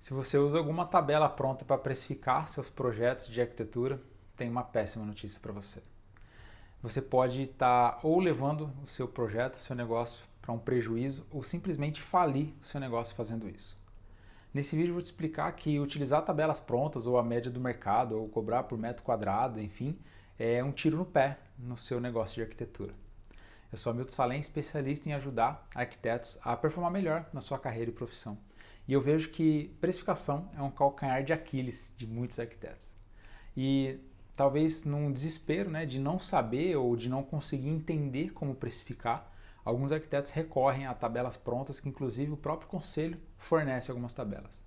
Se você usa alguma tabela pronta para precificar seus projetos de arquitetura, tem uma péssima notícia para você. Você pode estar ou levando o seu projeto, o seu negócio para um prejuízo ou simplesmente falir o seu negócio fazendo isso. Nesse vídeo eu vou te explicar que utilizar tabelas prontas ou a média do mercado ou cobrar por metro quadrado, enfim, é um tiro no pé no seu negócio de arquitetura. Eu sou Hamilton Salem, especialista em ajudar arquitetos a performar melhor na sua carreira e profissão. E eu vejo que precificação é um calcanhar de Aquiles de muitos arquitetos. E talvez num desespero, de não saber ou de não conseguir entender como precificar, alguns arquitetos recorrem a tabelas prontas que inclusive o próprio conselho fornece algumas tabelas.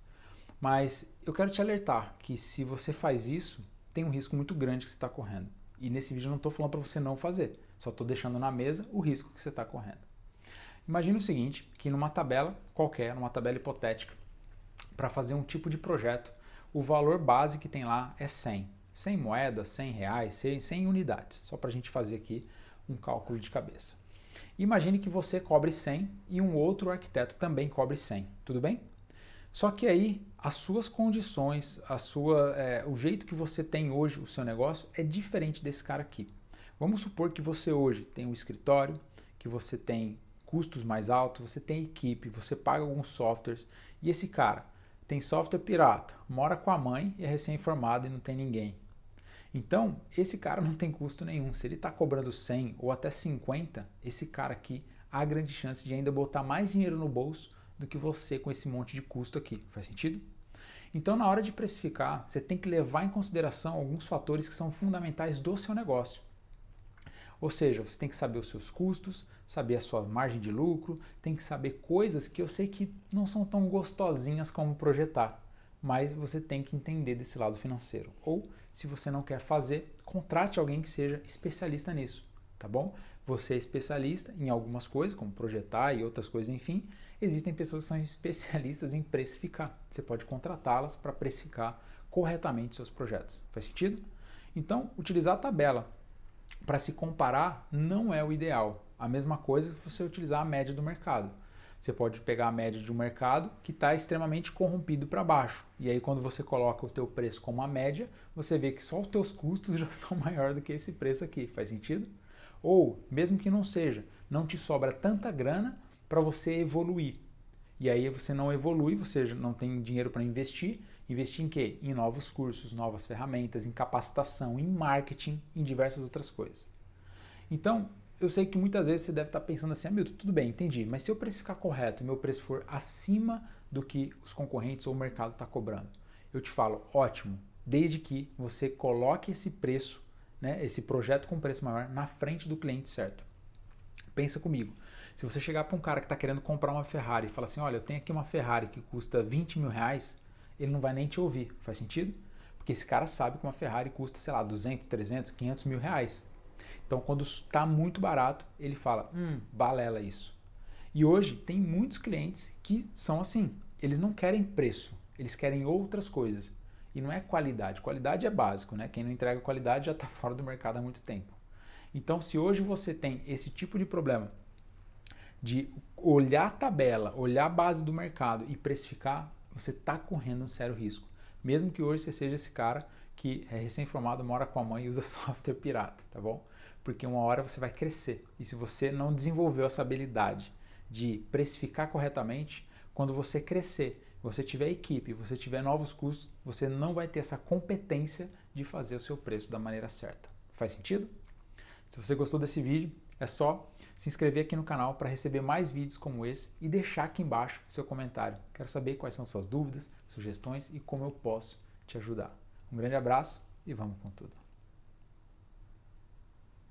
Mas eu quero te alertar que se você faz isso, tem um risco muito grande que você está correndo. E nesse vídeo eu não estou falando para você não fazer, só estou deixando na mesa o risco que você está correndo. Imagine o seguinte, que numa tabela qualquer, numa tabela hipotética, para fazer um tipo de projeto, o valor base que tem lá é 100. 100 moedas, 100 reais, 100 unidades, só para a gente fazer aqui um cálculo de cabeça. Imagine que você cobre 100 e um outro arquiteto também cobre 100, tudo bem? Só que aí as suas condições, o jeito que você tem hoje o seu negócio é diferente desse cara aqui. Vamos supor que você hoje tem um escritório, que você tem custos mais altos, você tem equipe, você paga alguns softwares e esse cara tem software pirata, mora com a mãe e é recém-formado e não tem ninguém. Então, esse cara não tem custo nenhum. Se ele está cobrando 100 ou até 50, esse cara aqui há grande chance de ainda botar mais dinheiro no bolso do que você com esse monte de custo aqui. Faz sentido? Então, na hora de precificar, você tem que levar em consideração alguns fatores que são fundamentais do seu negócio. Ou seja, você tem que saber os seus custos, saber a sua margem de lucro, tem que saber coisas que eu sei que não são tão gostosinhas como projetar, mas você tem que entender desse lado financeiro. Ou, se você não quer fazer, contrate alguém que seja especialista nisso, tá bom? Você é especialista em algumas coisas, como projetar e outras coisas, enfim. Existem pessoas que são especialistas em precificar. Você pode contratá-las para precificar corretamente seus projetos. Faz sentido? Então, utilizar a tabela para se comparar não é o ideal. A mesma coisa que você utilizar a média do mercado. Você pode pegar a média de um mercado que está extremamente corrompido para baixo. E aí quando você coloca o teu preço como a média, você vê que só os teus custos já são maiores do que esse preço aqui. Faz sentido? Ou, mesmo que não seja, não te sobra tanta grana para você evoluir. E aí você não evolui, você não tem dinheiro para investir. Investir em quê? Em novos cursos, novas ferramentas, em capacitação, em marketing, em diversas outras coisas. Então, eu sei que muitas vezes você deve estar pensando assim, Hamilton, tudo bem, entendi, mas se eu precificar correto e meu preço for acima do que os concorrentes ou o mercado está cobrando, eu te falo, ótimo, desde que você coloque esse preço, esse projeto com preço maior na frente do cliente certo. Pensa comigo, se você chegar para um cara que está querendo comprar uma Ferrari e falar assim, olha, eu tenho aqui uma Ferrari que custa 20 mil reais, ele não vai nem te ouvir, faz sentido? Porque esse cara sabe que uma Ferrari custa, sei lá, 200, 300, 500 mil reais. Então, quando está muito barato, ele fala, balela isso. E hoje tem muitos clientes que são assim, eles não querem preço, eles querem outras coisas. E não é qualidade, qualidade é básico, Quem não entrega qualidade já está fora do mercado há muito tempo. Então, se hoje você tem esse tipo de problema, de olhar a tabela, olhar a base do mercado e precificar, você está correndo um sério risco. Mesmo que hoje você seja esse cara que é recém-formado, mora com a mãe e usa software pirata, tá bom? Porque uma hora você vai crescer. E se você não desenvolveu essa habilidade de precificar corretamente, quando você crescer, você tiver equipe, você tiver novos custos, você não vai ter essa competência de fazer o seu preço da maneira certa. Faz sentido? Se você gostou desse vídeo, é só se inscrever aqui no canal para receber mais vídeos como esse e deixar aqui embaixo seu comentário. Quero saber quais são suas dúvidas, sugestões e como eu posso te ajudar. Um grande abraço e vamos com tudo.